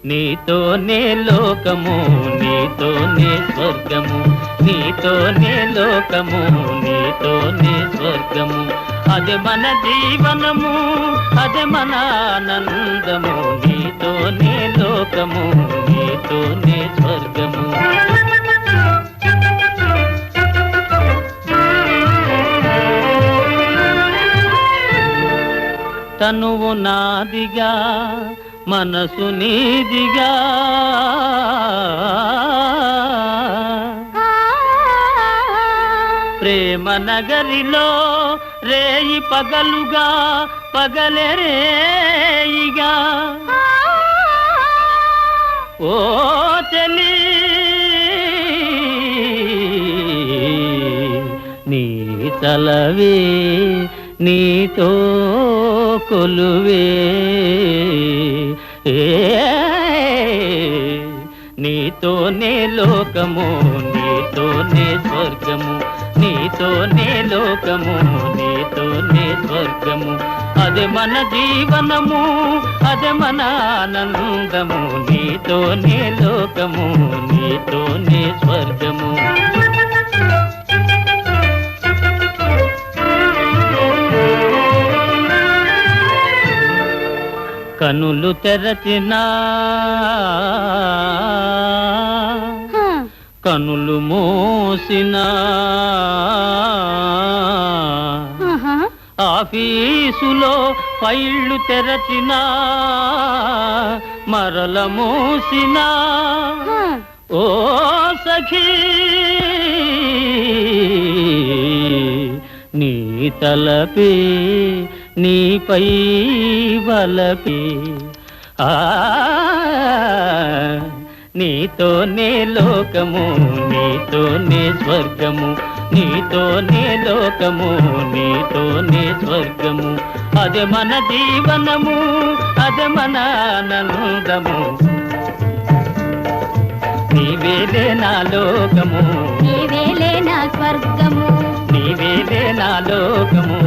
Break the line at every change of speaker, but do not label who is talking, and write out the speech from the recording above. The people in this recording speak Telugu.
నీతోనే లోకము నీతోనే స్వర్గము, నీతోనే లోకము నీతోనే స్వర్గము. అదే మన జీవనము అదే మన ఆనందము, నీతోనే లోకము నీతోనే స్వర్గము. తనువు నాదిగా మనసు నీదిగా, ప్రేమ నగరిలో రేయి పగలుగా పగలే రేయిగా. ఓ చెలి నీ తలవే నీతో కొలువే, నీతోనే లోకము నీతోనే స్వర్గము, నీతోనే లోకము నీతోనే స్వర్గము. అదే మన జీవనము అదే మన ఆనందము, నీతోనే లోకము నీతోనే స్వర్గము. కనులు తెరచినా కనులు మోసినా, ఆఫీసులో ఫైళ్ళు తెరచినా మరల మోసినా. ఓ సఖీ నీ తలపే నీపై వలపే, నీతోనే లోకము నీతోనే స్వర్గము, నీతోనే లోకము నీతోనే స్వర్గము. అదే మన జీవనము అదే మన ఆనందము, నీవేలే నా లోకము
నీవేలే నా స్వర్గము,
నీవేలే నా లోకము.